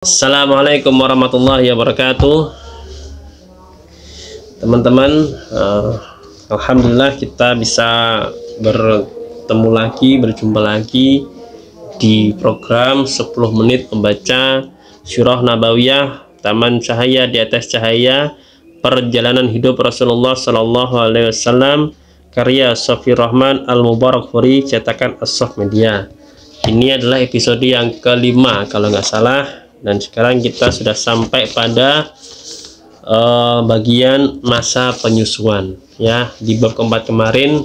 Assalamualaikum warahmatullahi wabarakatuh, teman-teman. Alhamdulillah kita bisa berjumpa lagi di program 10 menit membaca Sirah Nabawiyah, Taman Cahaya di Atas Cahaya, Perjalanan Hidup Rasulullah Sallallahu Alaihi Wasallam, karya Sofi Rahman Al-Mubarakfuri, cetakan As-Sof Media. Ini adalah episode yang kelima kalau nggak salah. Dan sekarang kita sudah sampai pada bagian masa penyusuan, ya. Di bab keempat kemarin,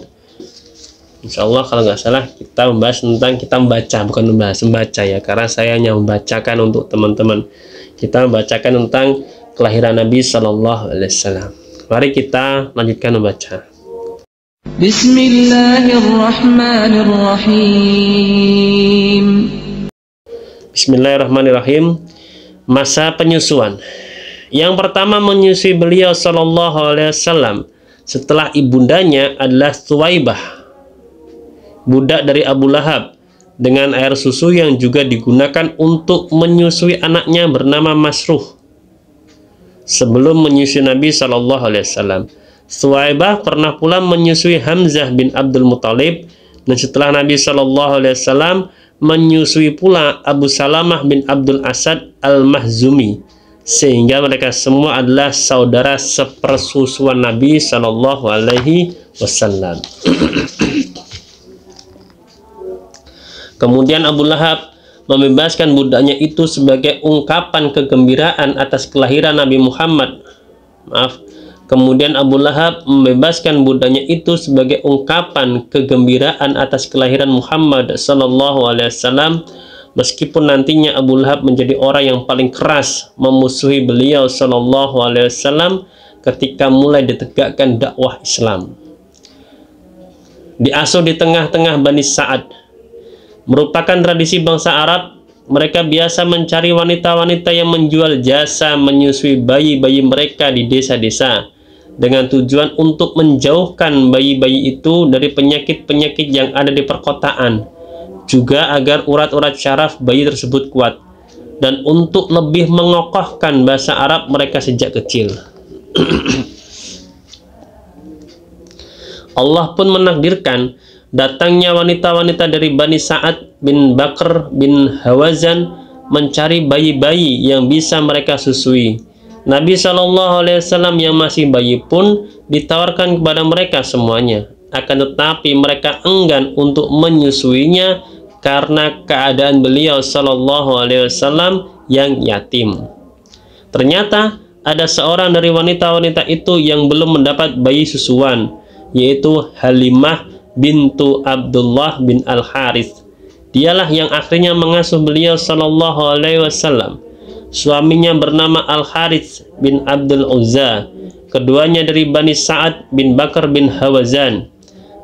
insya Allah kalau nggak salah kita membahas tentang kita membaca ya, karena saya hanya membacakan untuk teman-teman. Kita membacakan tentang kelahiran Nabi Shallallahu Alaihi Wasallam. Mari kita lanjutkan membaca. Bismillahirrahmanirrahim. Bismillahirrahmanirrahim. Masa penyusuan. Yang pertama menyusui beliau Sallallahu Alaihi Wasallam setelah ibundanya adalah Thuwaibah, budak dari Abu Lahab, dengan air susu yang juga digunakan untuk menyusui anaknya bernama Masruh. Sebelum menyusui Nabi Sallallahu Alaihi Wasallam, Thuwaibah pernah pula menyusui Hamzah bin Abdul Muthalib, dan setelah Nabi Sallallahu Alaihi Wasallam menyusui pula Abu Salamah bin Abdul Asad Al-Mahzumi, sehingga mereka semua adalah saudara sepersusuan Nabi Sallallahu Alaihi Wasallam. Kemudian Abu Lahab membebaskan budaknya itu sebagai ungkapan kegembiraan atas kelahiran Nabi Muhammad. Kemudian Abu Lahab membebaskan budaknya itu sebagai ungkapan kegembiraan atas kelahiran Muhammad Sallallahu Alaihi Wasallam, meskipun nantinya Abu Lahab menjadi orang yang paling keras memusuhi beliau Sallallahu Alaihi Wasallam ketika mulai ditegakkan dakwah Islam. Diasuh di tengah-tengah Bani Sa'ad, merupakan tradisi bangsa Arab. Mereka biasa mencari wanita-wanita yang menjual jasa menyusui bayi-bayi mereka di desa-desa, dengan tujuan untuk menjauhkan bayi-bayi itu dari penyakit-penyakit yang ada di perkotaan, juga agar urat-urat syaraf bayi tersebut kuat, dan untuk lebih mengokohkan bahasa Arab mereka sejak kecil. Allah pun menakdirkan datangnya wanita-wanita dari Bani Sa'ad bin Bakr bin Hawazan mencari bayi-bayi yang bisa mereka susui. Nabi Shallallahu Alaihi Wasallam yang masih bayi pun ditawarkan kepada mereka semuanya, akan tetapi mereka enggan untuk menyusuinya karena keadaan beliau Shallallahu Alaihi Wasallam yang yatim. Ternyata ada seorang dari wanita-wanita itu yang belum mendapat bayi susuan, yaitu Halimah bintu Abdullah bin Al-Harith. Dialah yang akhirnya mengasuh beliau Shallallahu Alaihi Wasallam. Suaminya bernama Al-Harith bin Abdul Uzza. Keduanya dari Bani Sa'ad bin Bakar bin Hawazan.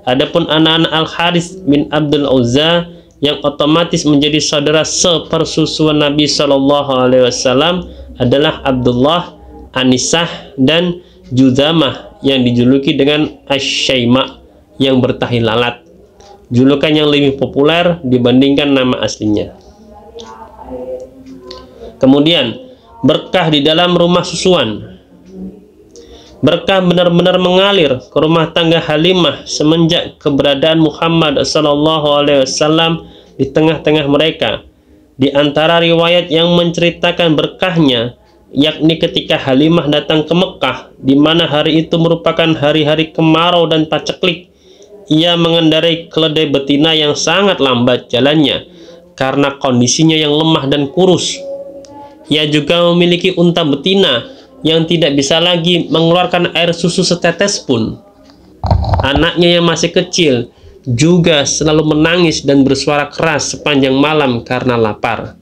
Adapun anak-anak Al-Harith bin Abdul Uzza yang otomatis menjadi saudara sepersusuan Nabi Shallallahu Alaihi Wasallam adalah Abdullah, Anisah, dan Judamah yang dijuluki dengan Asy-Syaima, yang bertahi lalat, julukan yang lebih populer dibandingkan nama aslinya. Kemudian berkah di dalam rumah susuan. Berkah benar-benar mengalir ke rumah tangga Halimah semenjak keberadaan Muhammad Sallallahu Alaihi Wasallam di tengah-tengah mereka. Di antara riwayat yang menceritakan berkahnya, yakni ketika Halimah datang ke Mekah, di mana hari itu merupakan hari-hari kemarau dan paceklik. Ia mengendarai keledai betina yang sangat lambat jalannya karena kondisinya yang lemah dan kurus. Ia juga memiliki unta betina yang tidak bisa lagi mengeluarkan air susu setetes pun. Anaknya yang masih kecil juga selalu menangis dan bersuara keras sepanjang malam karena lapar.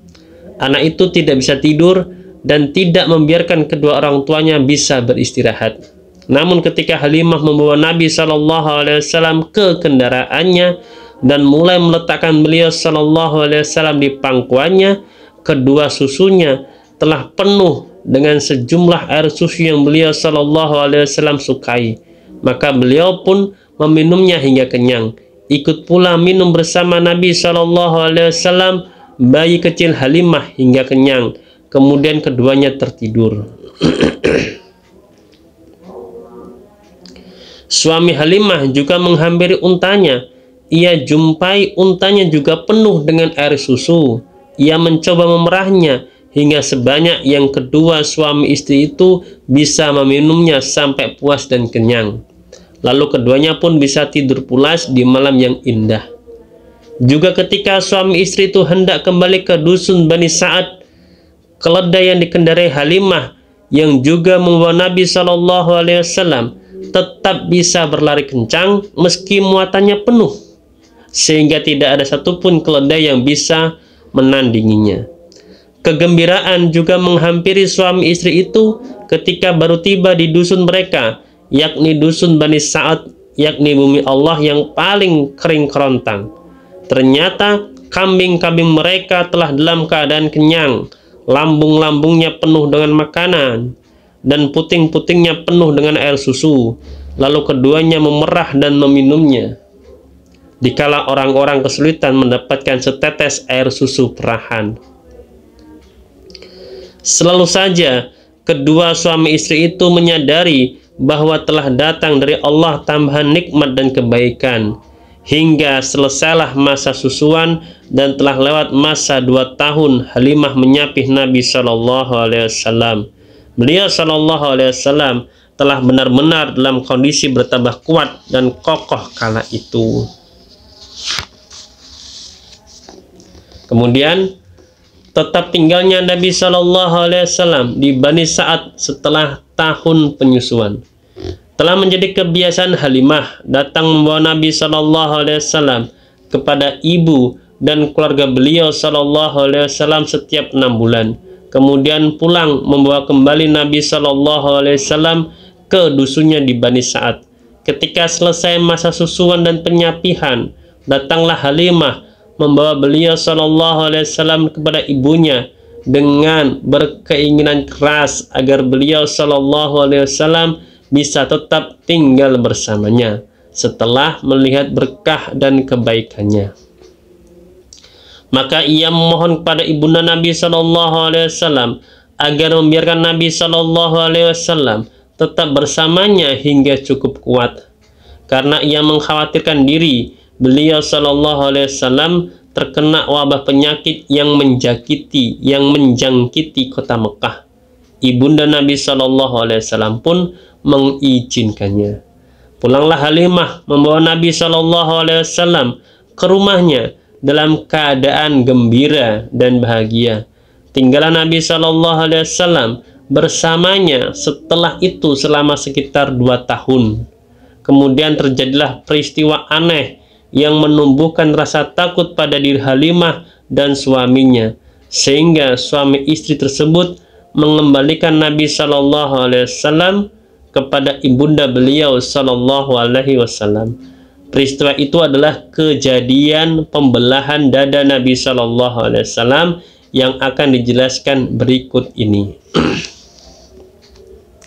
Anak itu tidak bisa tidur dan tidak membiarkan kedua orang tuanya bisa beristirahat. Namun ketika Halimah membawa Nabi Shallallahu Alaihi Wasallam ke kendaraannya dan mulai meletakkan beliau Shallallahu Alaihi Wasallam di pangkuannya, kedua susunya telah penuh dengan sejumlah air susu yang beliau Shallallahu Alaihi Wasallam sukai. Maka beliau pun meminumnya hingga kenyang. Ikut pula minum bersama Nabi Shallallahu Alaihi Wasallam bayi kecil Halimah hingga kenyang. kemudian keduanya tertidur. Suami Halimah juga menghampiri untanya. Ia jumpai untanya juga penuh dengan air susu. Ia mencoba memerahnya hingga sebanyak yang kedua suami istri itu bisa meminumnya sampai puas dan kenyang. Lalu keduanya pun bisa tidur pulas di malam yang indah. Juga ketika suami istri itu hendak kembali ke dusun Bani Sa'ad, keledai yang dikendarai Halimah yang juga membawa Nabi SAW tetap bisa berlari kencang meski muatannya penuh, sehingga tidak ada satupun keledai yang bisa menandinginya. Kegembiraan juga menghampiri suami istri itu ketika baru tiba di dusun mereka, yakni dusun Bani Sa'ad, yakni bumi Allah yang paling kering kerontang. Ternyata kambing-kambing mereka telah dalam keadaan kenyang, lambung-lambungnya penuh dengan makanan, dan puting-putingnya penuh dengan air susu. Lalu keduanya memerah dan meminumnya. Dikala orang-orang kesulitan mendapatkan setetes air susu perahan. Selalu saja kedua suami istri itu menyadari bahwa telah datang dari Allah tambahan nikmat dan kebaikan. Hingga selesailah masa susuan dan telah lewat masa 2 tahun Halimah menyapih Nabi SAW. Beliau SAW telah benar-benar dalam kondisi bertambah kuat dan kokoh kala itu. Kemudian tetap tinggalnya Nabi SAW di Bani Sa'ad setelah tahun penyusuan. Telah menjadi kebiasaan Halimah datang membawa Nabi SAW kepada ibu dan keluarga beliau SAW setiap 6 bulan. Kemudian pulang membawa kembali Nabi SAW ke dusunnya di Bani Sa'ad. Ketika selesai masa susuan dan penyapihan, datanglah Halimah membawa beliau SAW kepada ibunya dengan berkeinginan keras agar beliau SAW bisa tetap tinggal bersamanya setelah melihat berkah dan kebaikannya. Maka ia memohon kepada ibunda Nabi SAW agar membiarkan Nabi SAW tetap bersamanya hingga cukup kuat, karena ia mengkhawatirkan diri beliau SAW terkena wabah penyakit yang menjangkiti kota Mekah. Ibunda Nabi SAW pun mengizinkannya. Pulanglah Halimah membawa Nabi SAW ke rumahnya dalam keadaan gembira dan bahagia. Tinggallah Nabi SAW bersamanya setelah itu selama sekitar 2 tahun. Kemudian terjadilah peristiwa aneh yang menumbuhkan rasa takut pada diri Halimah dan suaminya, sehingga suami istri tersebut mengembalikan Nabi SAW kepada ibunda beliau SAW. Peristiwa itu adalah kejadian pembelahan dada Nabi SAW yang akan dijelaskan berikut ini.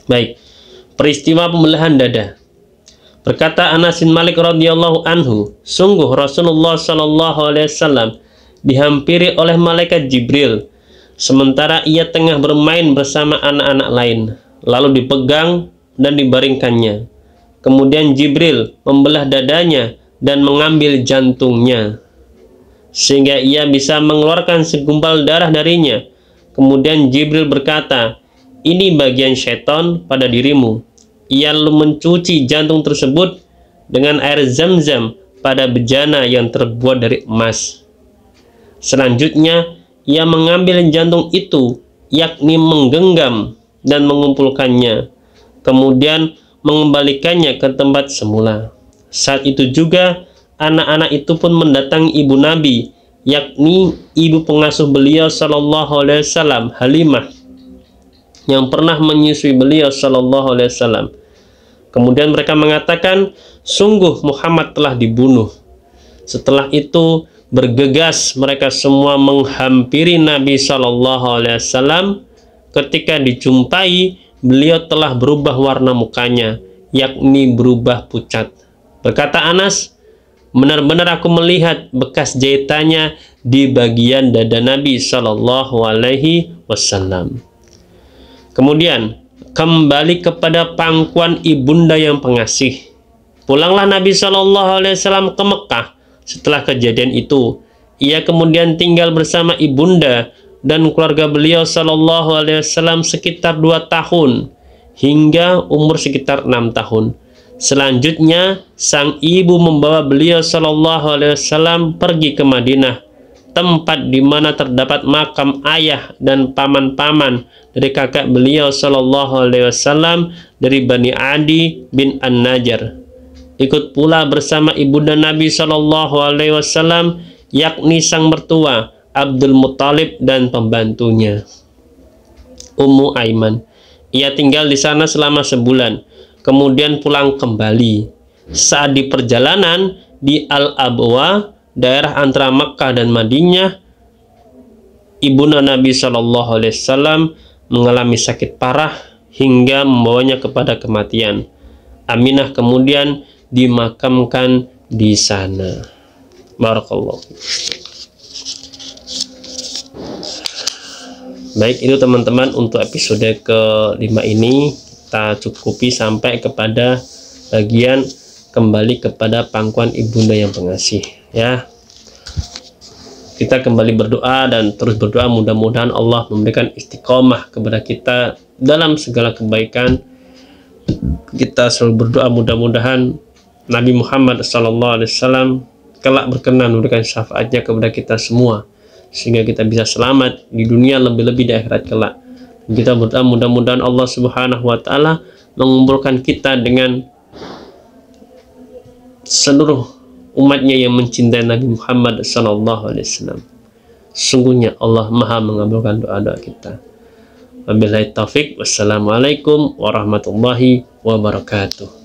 Baik, peristiwa pembelahan dada. Berkata Anas bin Malik radhiyallahu anhu, sungguh Rasulullah SAW dihampiri oleh malaikat Jibril sementara ia tengah bermain bersama anak-anak lain, lalu dipegang dan dibaringkannya. Kemudian Jibril membelah dadanya dan mengambil jantungnya sehingga ia bisa mengeluarkan segumpal darah darinya. Kemudian Jibril berkata, ini bagian syaitan pada dirimu. Ia lalu mencuci jantung tersebut dengan air zam-zam pada bejana yang terbuat dari emas. Selanjutnya ia mengambil jantung itu, yakni menggenggam dan mengumpulkannya, kemudian mengembalikannya ke tempat semula. Saat itu juga anak-anak itu pun mendatangi ibu Nabi, yakni ibu pengasuh beliau SAW, Halimah, yang pernah menyusui beliau SAW. Kemudian mereka mengatakan, sungguh Muhammad telah dibunuh. Setelah itu bergegas mereka semua menghampiri Nabi SAW. Ketika dijumpai, beliau telah berubah warna mukanya, yakni berubah pucat. Berkata Anas, benar-benar aku melihat bekas jahitannya di bagian dada Nabi Shallallahu Alaihi Wasallam. Kemudian kembali kepada pangkuan ibunda yang pengasih. Pulanglah Nabi Shallallahu Alaihi Wasallam ke Mekah. Setelah kejadian itu, ia kemudian tinggal bersama ibunda dan keluarga beliau Shallallahu Alaihi Wasallam sekitar 2 tahun hingga umur sekitar 6 tahun. Selanjutnya, sang ibu membawa beliau Shallallahu Alaihi Wasallam pergi ke Madinah, tempat di mana terdapat makam ayah dan paman-paman dari kakak beliau Shallallahu Alaihi Wasallam dari Bani Adi bin An-Najjar. Ikut pula bersama ibunda Nabi Shallallahu Alaihi Wasallam, yakni sang mertua Abdul Muttalib dan pembantunya Ummu Aiman. Ia tinggal di sana selama sebulan, kemudian pulang kembali. Saat di perjalanan di Al-Abwa, daerah antara Makkah dan Madinah, ibunda Nabi Shallallahu Alaihi Wasallam mengalami sakit parah hingga membawanya kepada kematian. Aminah kemudian dimakamkan di sana. Barakallahu. Baik, itu teman-teman untuk episode ke-5 ini kita cukupi sampai kepada bagian kembali kepada pangkuan ibunda yang pengasih, ya. Kita kembali berdoa dan terus berdoa, mudah-mudahan Allah memberikan istiqomah kepada kita dalam segala kebaikan. Kita selalu berdoa mudah-mudahan Nabi Muhammad SAW kelak berkenan memberikan syafaatnya kepada kita semua, sehingga kita bisa selamat di dunia, lebih-lebih di akhirat kelak. Kita berdoa mudah-mudahan Allah Subhanahu wa Ta'ala mengumpulkan kita dengan seluruh umatnya yang mencintai Nabi Muhammad SAW. Sungguhnya Allah Maha mengabulkan doa-doa kita. Wabillahi taufik. Wassalamualaikum warahmatullahi wabarakatuh.